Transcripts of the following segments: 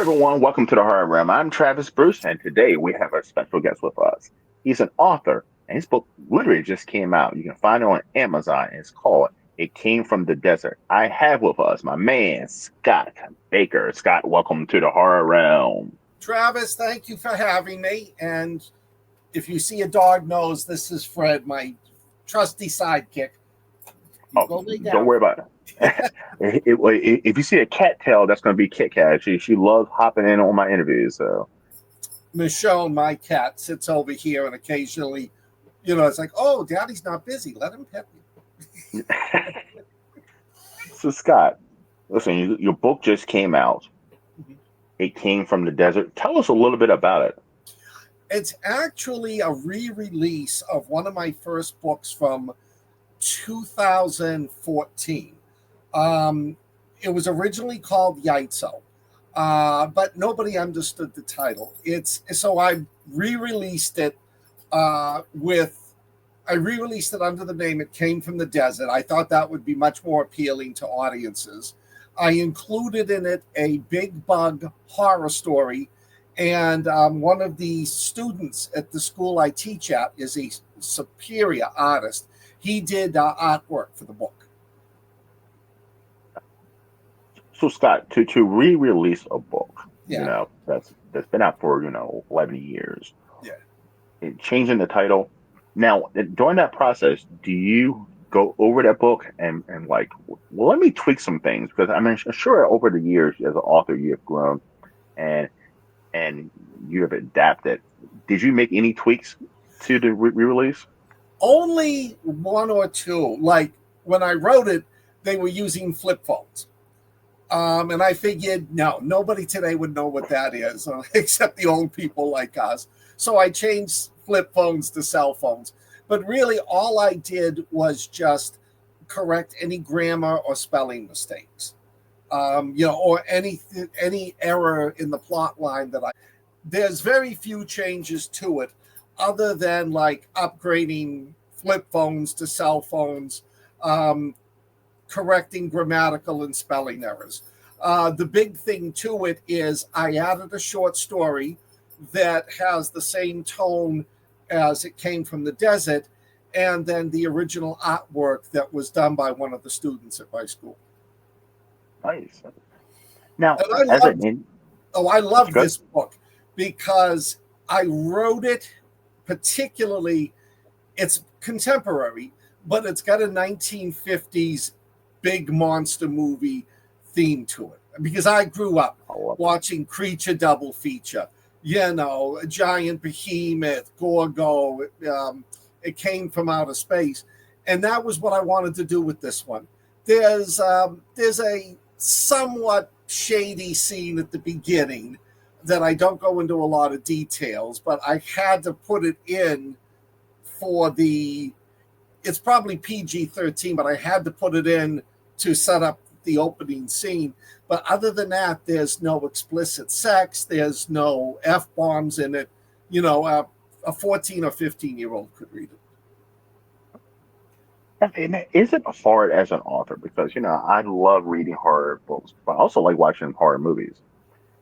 everyone. Welcome to the Horror Realm. I'm Travis Bruce, and today we have a special guest with us. He's an author, and his book literally just came out. You can find it on Amazon. It's called It Came from the Desert. I have with us my man, Scott Baker. Scott, welcome to the Horror Realm. Travis, thank you for having me. And if you see a dog nose, this is Fred, my trusty sidekick. You Oh, go lay don't down. worry about it. If you see a cat tail, that's going to be Kit Kat. She loves hopping in on my interviews. So, Michonne, my cat, sits over here and occasionally, it's like, oh, daddy's not busy. Let him pet me. so Scott, listen, your book just came out. It came from the desert. Tell us a little bit about it. It's actually a re-release of one of my first books from 2014. Um, it was originally called Yaitso, but nobody understood the title. It's so re-released it with. I re-released it under the name It Came from the Desert. I thought that would be much more appealing to audiences. I included in it a big bug horror story, and one of the students at the school I teach at is a superior artist. He did artwork for the book. So Scott, to re-release a book, Yeah, that's been out for 11 years, yeah. changing the title. Now, during that process, do you go over that book and like, well, let me tweak some things because I mean, sure, over the years as an author, you have grown and and you have adapted. Did you make any tweaks to the re-release? Only one or two. Like when I wrote it, they were using flip phones. And I figured, no, nobody today would know what that is, except the old people like us. So I changed flip phones to cell phones. But really, all I did was just correct any grammar or spelling mistakes, or any error in the plot line that I. There's very few changes to it, other than like upgrading flip phones to cell phones, um, correcting grammatical and spelling errors. The big thing to it is I added a short story that has the same tone as It Came from the Desert, and then the original artwork that was done by one of the students at my school. Nice. Now, And I as loved, an oh, I that's love good. this book because I wrote it particularly. It's contemporary, but it's got a 1950s big monster movie theme to it. Because I grew up I love it. watching Creature double feature, a giant behemoth, Gorgo. It came from outer space, and that was what I wanted to do with this one. There's a somewhat shady scene at the beginning that I don't go into a lot of details, but I had to put it in for the. It's probably PG-13, but I had to put it in to set up the opening scene. But other than that, there's no explicit sex. There's no f bombs in it. A 14 or 15-year-old could read it. And is it hard as an author? Because I love reading horror books, but I also like watching horror movies.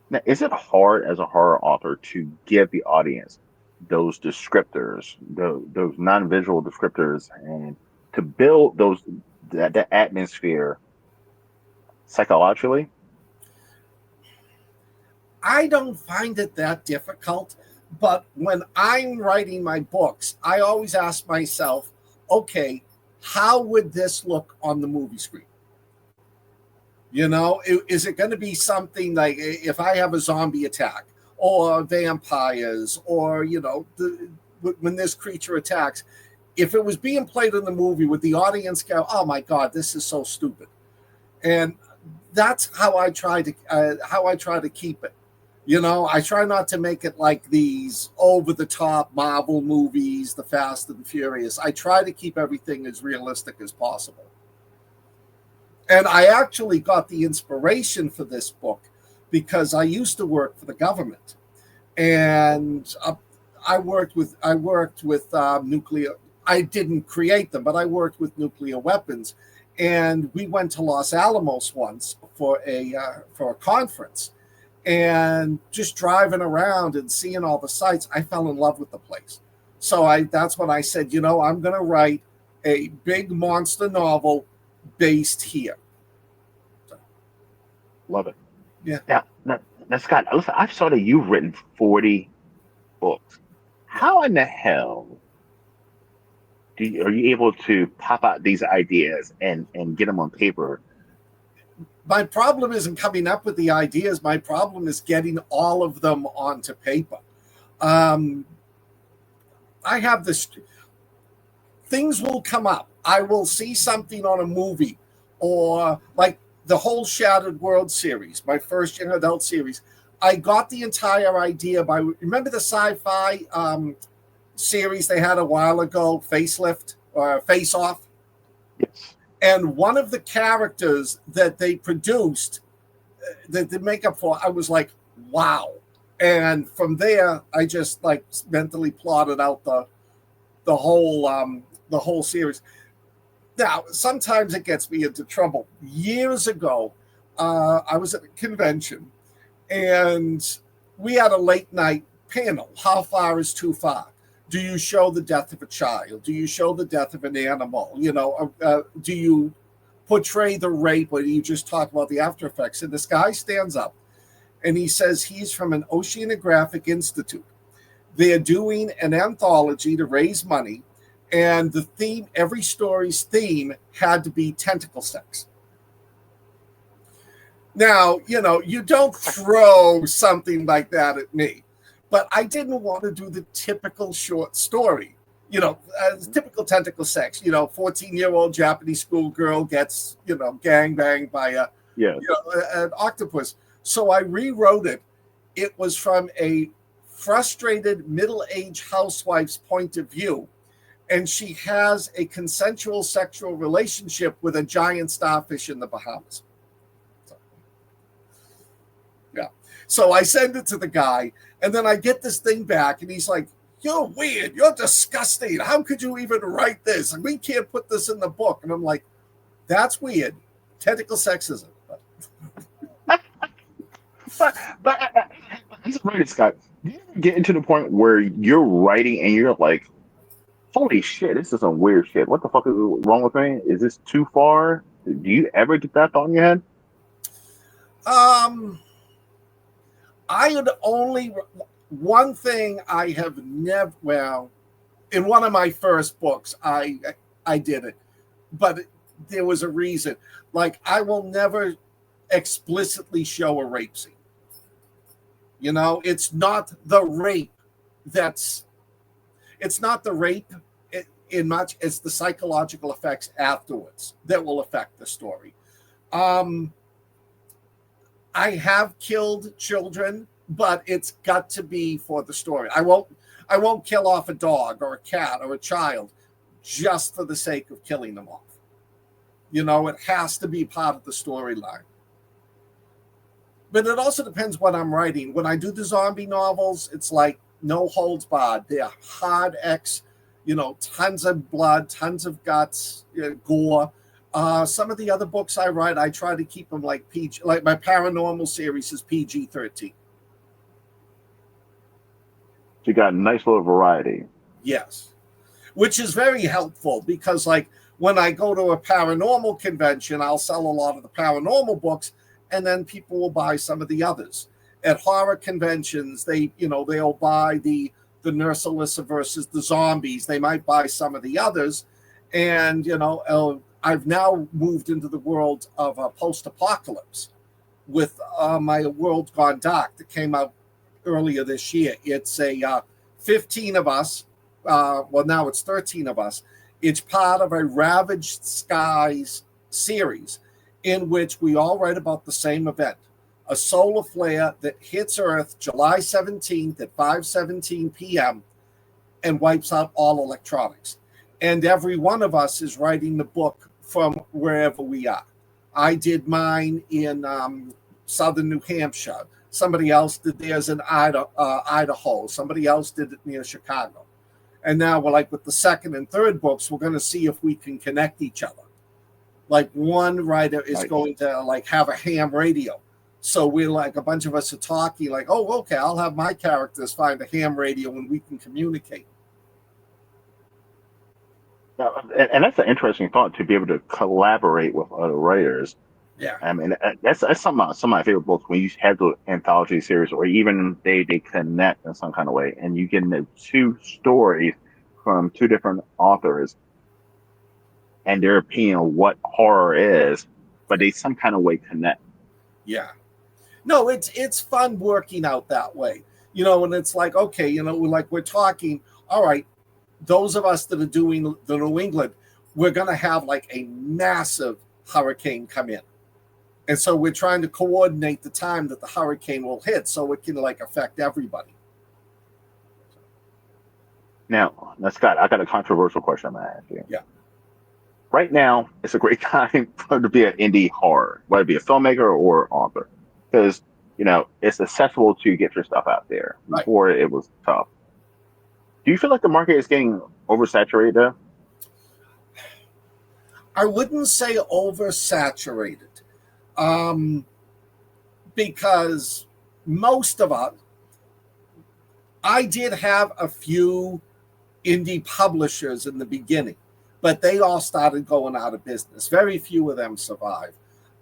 Now, is it hard as a horror author to give the audience those descriptors, those non-visual descriptors, and to build that atmosphere psychologically? I don't find it that difficult, but when I'm writing my books, I always ask myself, okay, how would this look on the movie screen? Is it going to be something like if I have a zombie attack or vampires or, when this creature attacks, if it was being played in the movie, would the audience go, oh my God, this is so stupid? And that's how I try to keep it. I try not to make it like these over the top Marvel movies, the Fast and Furious. I try to keep everything as realistic as possible. And I actually got the inspiration for this book because I used to work for the government, and I worked with nuclear. I didn't create them, but I worked with nuclear weapons, and we went to Los Alamos once for a conference, And just driving around and seeing all the sights, I fell in love with the place. So that's when I said, I'm going to write a big monster novel based here. So, Love it. yeah. Now, Scott, listen, I saw that you've written 40 books. How in the hell are you able to pop out these ideas and get them on paper? My problem isn't coming up with the ideas. My problem is getting all of them onto paper. I have this. Things will come up. I will see something on a movie, or like the whole Shattered World series, my first young adult series. I got the entire idea by, remember the sci-fi series they had a while ago, Facelift or Face Off? Yes. And one of the characters that they produced, that the makeup for, I was like, wow. And from there, I just like mentally plotted out the whole series. Now, sometimes it gets me into trouble. Years ago, I was at a convention, and we had a late night panel. How far is too far? Do you show the death of a child? Do you show the death of an animal? Do you portray the rape, or do you just talk about the after effects? And this guy stands up and he says he's from an oceanographic institute. They're doing an anthology to raise money, and the theme, every story's theme, had to be tentacle sex. Now, you don't throw something like that at me, but I didn't want to do the typical short story. Typical tentacle sex. 14-year-old Japanese schoolgirl gets, gang banged by an octopus. So I rewrote it. It was from a frustrated middle-aged housewife's point of view, and she has a consensual sexual relationship with a giant starfish in the Bahamas. So I send it to the guy, and then I get this thing back, and he's like, "You're weird. You're disgusting. How could you even write this? And we can't put this in the book." And I'm like, "That's weird. Tentacle sexism." But as a writer, Scott, do you ever get into the point where you're writing and you're like, "Holy shit, this is some weird shit. What the fuck is wrong with me? Is this too far?" Do you ever get that thought in your head? I had only one thing I have never, well, in one of my first books, I did it, but there was a reason. Like, I will never explicitly show a rape scene. It's not the rape it's not the rape in much as the psychological effects afterwards that will affect the story. I have killed children, but it's got to be for the story. I won't kill off a dog or a cat or a child just for the sake of killing them off. It has to be part of the storyline. But it also depends what I'm writing. When I do the zombie novels, it's like no holds barred. They're hard X, tons of blood, tons of guts, gore. Some of the other books I write, I try to keep them like PG. Like my paranormal series is PG-13. So you got a nice little variety. Yes, which is very helpful because, like, when I go to a paranormal convention, I'll sell a lot of the paranormal books, and then people will buy some of the others. At horror conventions, they'll buy the Nurse Alyssa versus the zombies. They might buy some of the others, and I've now moved into the world of post-apocalypse with my World Gone Dark that came out earlier this year. It's a 15 of us. Now it's 13 of us. It's part of a Ravaged Skies series in which we all write about the same event, a solar flare that hits Earth July 17th at 5:17 p.m. and wipes out all electronics. And every one of us is writing the book from wherever we are. I did mine in southern New Hampshire. Somebody else did theirs in Idaho. Somebody else did it near Chicago. And now we're like with the second and third books, we're going to see if we can connect each other. Like one writer is going to like have a ham radio. So we're like, a bunch of us are talking like, oh, okay, I'll have my characters find a ham radio and we can communicate. Now, and that's an interesting thought to be able to collaborate with other writers. Yeah. I mean, that's some of my favorite books when you have the anthology series, or even they connect in some kind of way, and you get the two stories from two different authors and their opinion of what horror is, but they some kind of way connect. Yeah. No, it's fun working out that way. You know, and it's like, okay, you know, we're talking, all right, those of us that are doing the New England, we're gonna have like a massive hurricane come in. And so we're trying to coordinate the time that the hurricane will hit so it can like affect everybody. Now, Scott, I got a controversial question I'm gonna ask you. Yeah. Right now, it's a great time to be an indie horror, whether it be a filmmaker or author, because it's accessible to get your stuff out there. Right. Before it was tough. Do you feel like the market is getting oversaturated though? I wouldn't say oversaturated, because most of us, I did have a few indie publishers in the beginning, but they all started going out of business. Very few of them survived.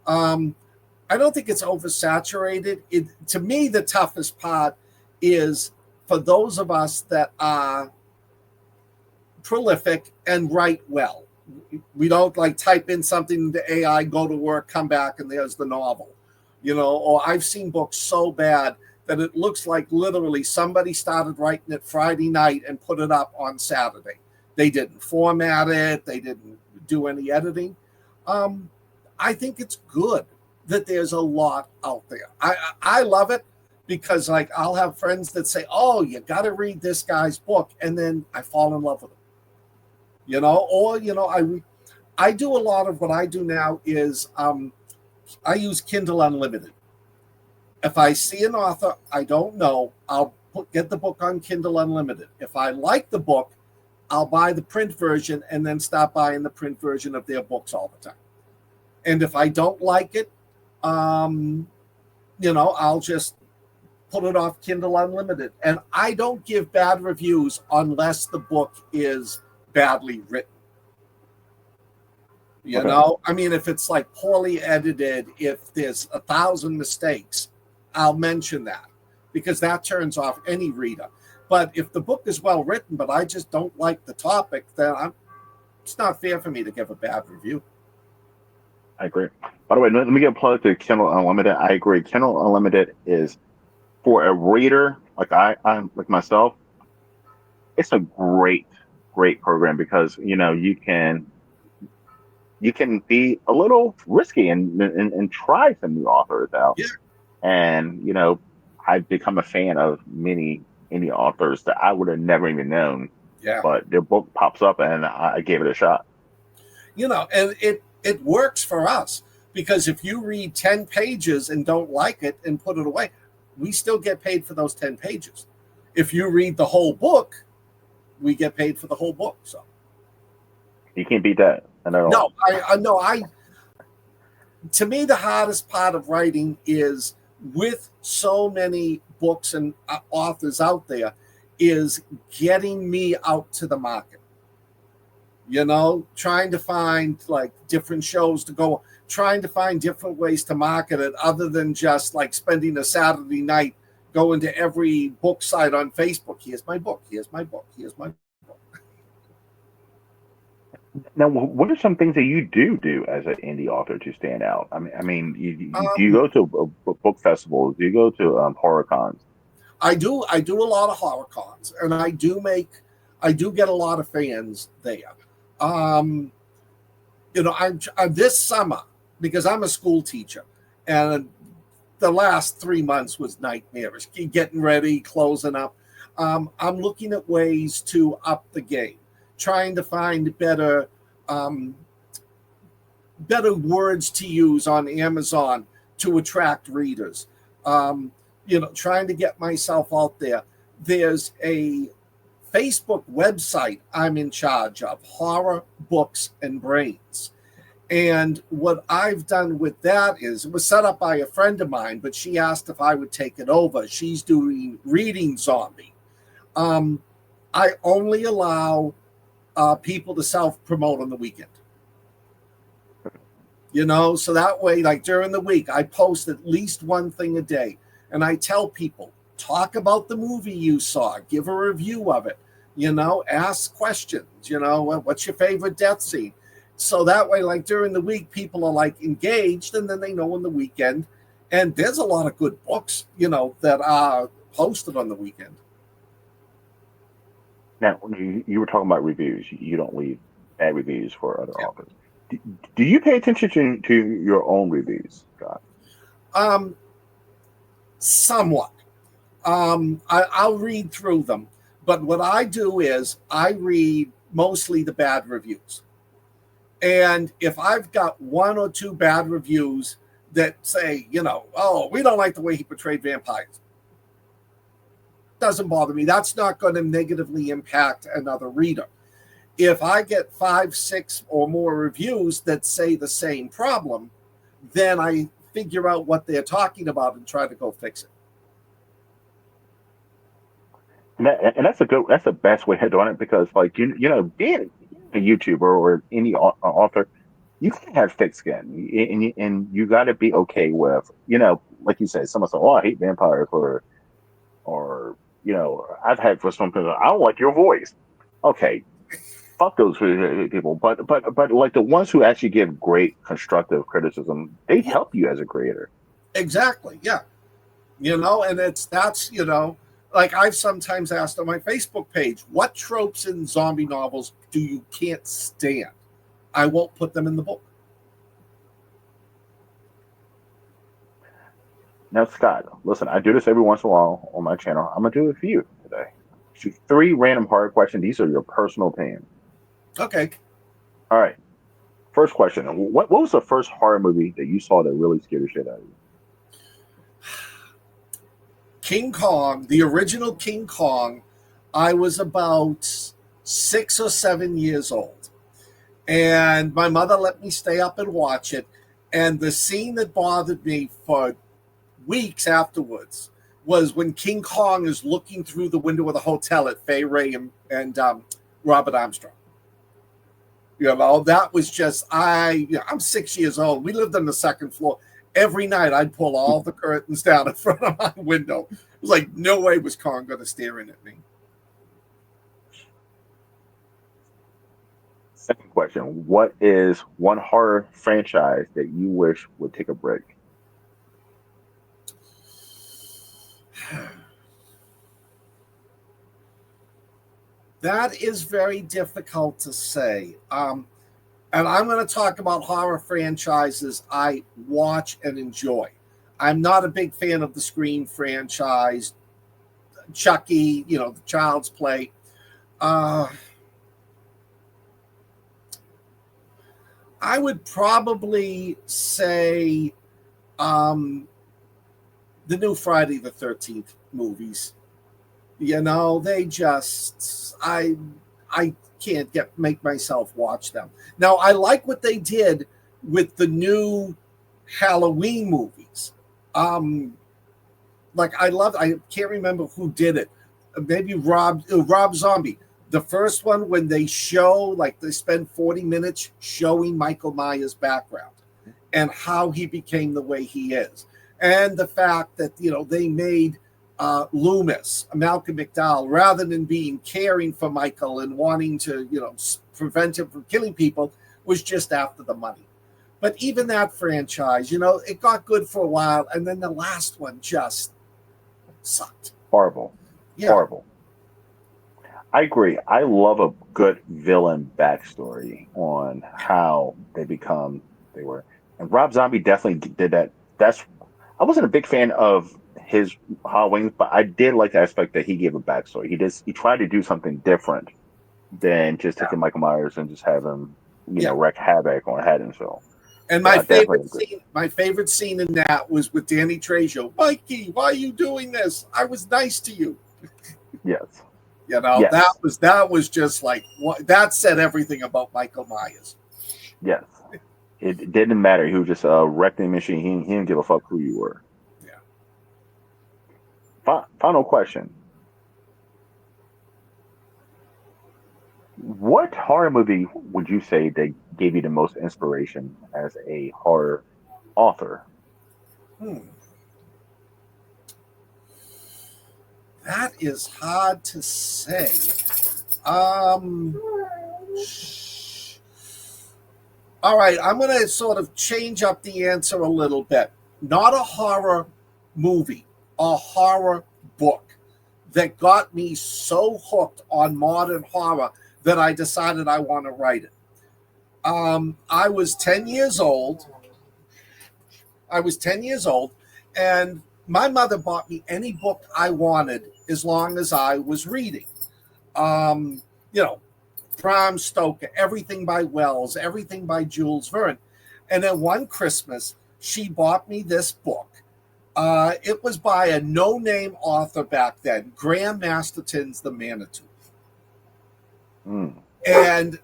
I don't think it's oversaturated. To me, the toughest part is for those of us that are prolific and write well. We don't like type in something into AI, go to work, come back, and there's the novel. Or I've seen books so bad that it looks like literally somebody started writing it Friday night and put it up on Saturday. They didn't format it. They didn't do any editing. I think it's good that there's a lot out there. I love it because like I'll have friends that say, oh, you got to read this guy's book. And then I fall in love with him. I do a lot of what I do now is I use Kindle Unlimited. If I see an author I don't know, I'll get the book on Kindle Unlimited. If I like the book, I'll buy the print version and then stop buying the print version of their books all the time. And if I don't like it, I'll just put it off Kindle Unlimited. And I don't give bad reviews unless the book is badly written. I mean, if it's like poorly edited, if there's 1,000 mistakes, I'll mention that because that turns off any reader. But if the book is well written, but I just don't like the topic, then it's not fair for me to give a bad review. I agree. By the way, let me get a plug to Kindle Unlimited. I agree. Kindle Unlimited is for a reader like I'm like myself. It's a great program because you can be a little risky and try some new authors out. Yeah. And I've become a fan of many authors that I would have never even known. Yeah. But their book pops up and I gave it a shot. And it works for us because if you read 10 pages and don't like it and put it away, we still get paid for those 10 pages. If you read the whole book, we get paid for the whole book. So you can't beat that. To me, the hardest part of writing is with so many books and authors out there is getting me out to the market. Trying to find like different shows to go, trying to find different ways to market it other than just like spending a Saturday night going to every book site on Facebook. Here's my book. Here's my book. Here's my book. Now, what are some things that you do as an indie author to stand out? Do you go to book festivals? Do you go to horror cons? I do a lot of horror cons, and I do get a lot of fans there. I'm this summer because I'm a school teacher, and the last 3 months was nightmarish. Getting ready, closing up. I'm looking at ways to up the game, trying to find better words to use on Amazon to attract readers. Trying to get myself out there. There's a Facebook website I'm in charge of, Horror Books and Brains. And what I've done with that is it was set up by a friend of mine, but she asked if I would take it over. She's doing Reading Zombie. I only allow people to self promote on the weekend. So that way, like during the week, I post at least one thing a day. And I tell people, talk about the movie you saw, give a review of it, ask questions, what's your favorite death scene? So that way, like during the week, people are like engaged, and then they know on the weekend. And there's a lot of good books, that are posted on the weekend. Now, you were talking about reviews. You don't leave bad reviews for other authors. Do you pay attention to your own reviews, Scott? Somewhat. I'll read through them, but what I do is I read mostly the bad reviews. And if I've got one or two bad reviews that say, oh, we don't like the way he portrayed vampires, doesn't bother me. That's not going to negatively impact another reader. If I get 5, 6 or more reviews that say the same problem, then I figure out what they're talking about and try to go fix it. And that's the best way to do it, because like being a YouTuber or any author, you can have thick skin, and you got to be okay with like you said, someone said, "Oh, I hate vampires," or I've had for some people, "I don't like your voice." Okay, fuck those people, but like the ones who actually give great constructive criticism, they help you as a creator. Exactly, yeah. And that's like I've sometimes asked on my Facebook page, what tropes in zombie novels do you can't stand? I won't put them in the book. Now, Scott, listen, I do this every once in a while on my channel. I'm gonna do it for you today. Shoot 3 random hard questions. These are your personal opinion. Okay. All right. First question: What was the first horror movie that you saw that really scared the shit out of you? King Kong, the original King Kong. I was about 6 or 7 years old, and my mother let me stay up and watch it. And the scene that bothered me for weeks afterwards was when King Kong is looking through the window of the hotel at Fay Ray and Robert Armstrong. That was just, I'm 6 years old. We lived on the second floor. Every night I'd pull all the curtains down in front of my window. It was like, no way was Kong going to stare in at me. Second question: What is one horror franchise that you wish would take a break? That is very difficult to say. And I'm going to talk about horror franchises I watch and enjoy. I'm not a big fan of the Scream franchise, Chucky, the Child's Play. I would probably say the new Friday the 13th movies. They just, I can't make myself watch them. Now, I like what they did with the new Halloween movies. Like I can't remember who did it. Maybe Rob Zombie. The first one, when they they spend 40 minutes showing Michael Myers' background and how he became the way he is. And the fact that, they made Loomis, Malcolm McDowell, rather than being caring for Michael and wanting to, prevent him from killing people, was just after the money. But even that franchise, it got good for a while, and then the last one just sucked. Horrible. Yeah. Horrible. I agree. I love a good villain backstory on how they were. And Rob Zombie definitely did that. I wasn't a big fan of his Halloween, but I did like the aspect that he gave a backstory. He tried to do something different than just taking Michael Myers and just have him, wreak havoc on Haddonfield. And my favorite scene in that was with Danny Trejo. Mikey, why are you doing this? I was nice to you. Yes. Yes. That was just like that said everything about Michael Myers. Yes. It didn't matter. He was just a wrecking machine. He didn't give a fuck who you were. Yeah. Final question. What horror movie would you say that gave you the most inspiration as a horror author? Hmm. That is hard to say. Um, all right, I'm going to sort of change up the answer a little bit. Not a horror movie, a horror book that got me so hooked on modern horror that I decided I want to write it. I was 10 years old. I was 10 years old, and my mother bought me any book I wanted as long as I was reading. Um, you know, Bram Stoker, everything by Wells, everything by Jules Verne. And then one Christmas, she bought me this book. It was by a no-name author back then, Graham Masterton's The Manitou. Mm. And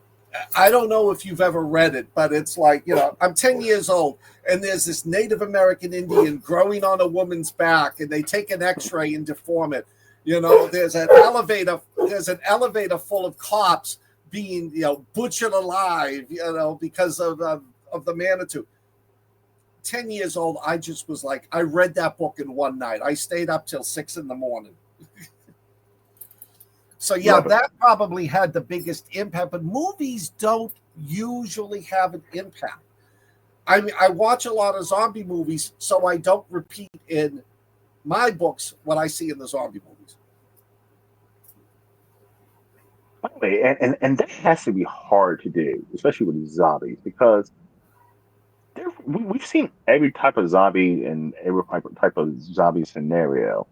I don't know if you've ever read it, but it's like, I'm 10 years old and there's this Native American Indian growing on a woman's back and they take an x-ray and deform it. There's an elevator full of cops being, butchered alive, because of the Manitou. 10 years old, I just was like, I read that book in one night. I stayed up till 6 a.m. So yeah, that probably had the biggest impact, but movies don't usually have an impact. I mean, I watch a lot of zombie movies, so I don't repeat in my books what I see in the zombie movies. By the way, and that has to be hard to do, especially with zombies, because we've seen every type of zombie and every type of zombie scenario.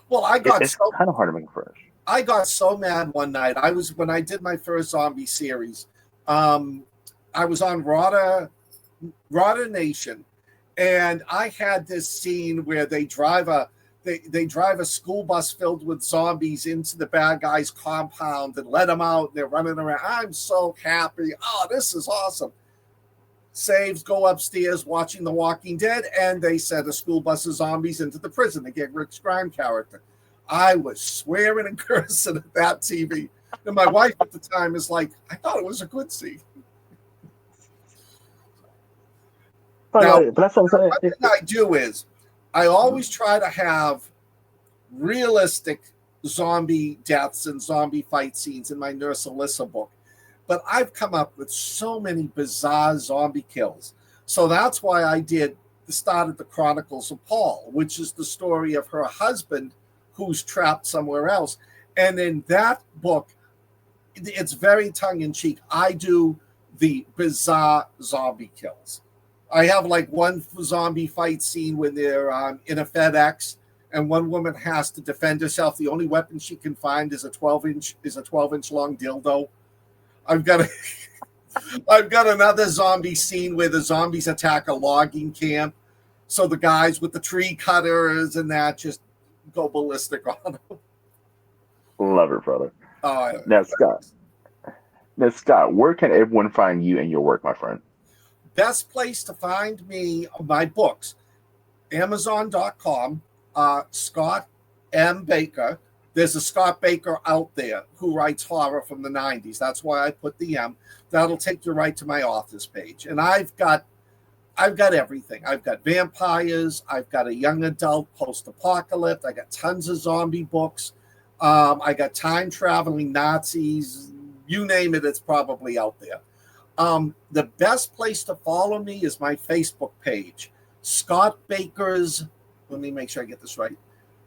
Well, It's kind of hard to make fresh. I got so mad one night. When I did my first zombie series. I was on Rada Nation, and I had this scene where they drive a school bus filled with zombies into the bad guy's compound and let them out. They're running around. I'm so happy. Oh, this is awesome. Saves, go upstairs watching The Walking Dead, and they sent a school bus of zombies into the prison to get Rick Grimes character. I was swearing and cursing at that TV. And my wife at the time is like, I thought it was a good scene. Now, but that's what I'm saying. one thing I do is I always try to have realistic zombie deaths and zombie fight scenes in my Nurse Alyssa book. But I've come up with so many bizarre zombie kills. So that's why I did the start of the Chronicles of Paul, which is the story of her husband who's trapped somewhere else. And in that book, it's very tongue-in-cheek. I do the bizarre zombie kills. I have like one zombie fight scene when they're in a FedEx, and one woman has to defend herself. The only weapon she can find is a 12-inch long dildo. I've got another zombie scene where the zombies attack a logging camp. So the guys with the tree cutters and that just go ballistic on them. Love it, brother. Now, Scott, where can everyone find you and your work, my friend? Best place to find me, my books, Amazon.com, Scott M. Baker. There's a Scott Baker out there who writes horror from the 90s. That's why I put the M. That'll take you right to my author's page. And I've got everything. I've got vampires. I've got a young adult post-apocalypse. I got tons of zombie books. I got time-traveling Nazis. You name it, it's probably out there. The best place to follow me is my Facebook page, Scott Baker's, let me make sure I get this right,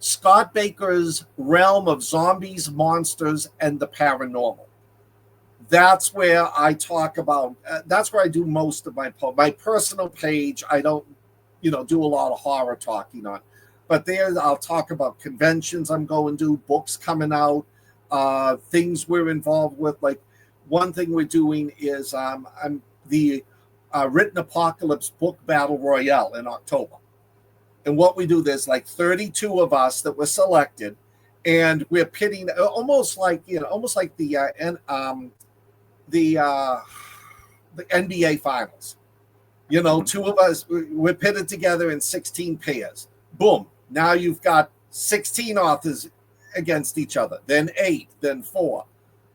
Scott Baker's Realm of Zombies, Monsters, and the Paranormal. That's where I talk about, that's where I do most of my personal page. I don't, do a lot of horror talking on. But there I'll talk about conventions I'm going to, books coming out, things we're involved with. Like one thing we're doing is I'm the Written Apocalypse Book Battle Royale in October. And what we do, there's like 32 of us that were selected, and we're pitting almost like the NBA finals. You know, Mhm. two of us, we're pitted together in 16 pairs. Boom. Now you've got 16 authors against each other, then 8, then 4.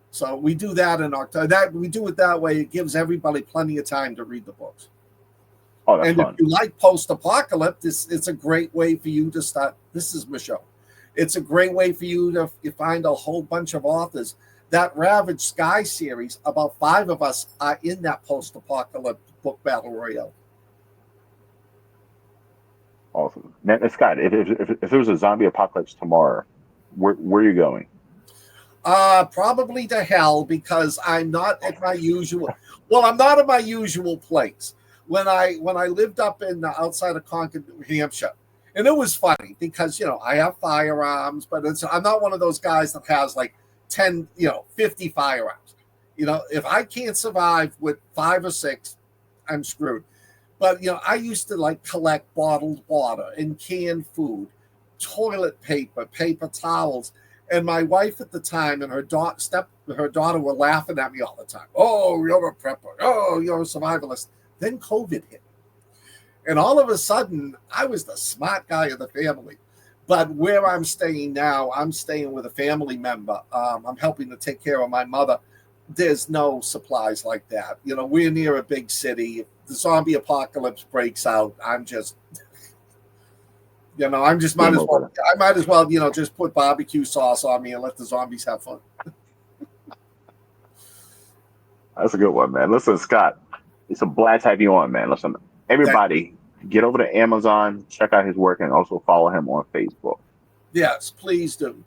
So we do that in October. That we do it that way. It gives everybody plenty of time to read the books. Oh, that's And if fun. you like post-apocalypse, it's a great way for you to start. This is Michelle. It's a great way for you to find a whole bunch of authors. That Ravaged Sky series, about 5 of us are in that post-apocalypse book battle royale. Awesome. Now, Scott, if there was a zombie apocalypse tomorrow, where are you going? Probably to hell because I'm not at my usual. Well, I'm not at my usual place. When I lived up in outside of Concord, New Hampshire, and it was funny because I have firearms, but I'm not one of those guys that has like 10, 50 firearms. If I can't survive with 5 or 6, I'm screwed. But I used to like collect bottled water and canned food, toilet paper, paper towels, and my wife at the time and her daughter were laughing at me all the time. Oh, you're a prepper. Oh, you're a survivalist. Then COVID hit, and all of a sudden, I was the smart guy of the family. But where I'm staying now, I'm staying with a family member. I'm helping to take care of my mother. There's no supplies like that. We're near a big city. If the zombie apocalypse breaks out, I'm just Game over. I might as well, just put barbecue sauce on me and let the zombies have fun. That's a good one, man. Listen, Scott, it's a blast having you on, man. Listen, everybody, get over to Amazon, check out his work, and also follow him on Facebook. Yes, please do.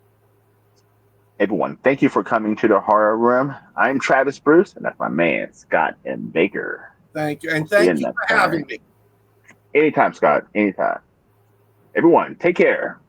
Everyone, thank you for coming to the Horror Room. I'm Travis Bruce, and that's my man, Scott M. Baker. Thank you. And We'll see thank you next for having time. me. Anytime, Scott. Anytime. Everyone, take care.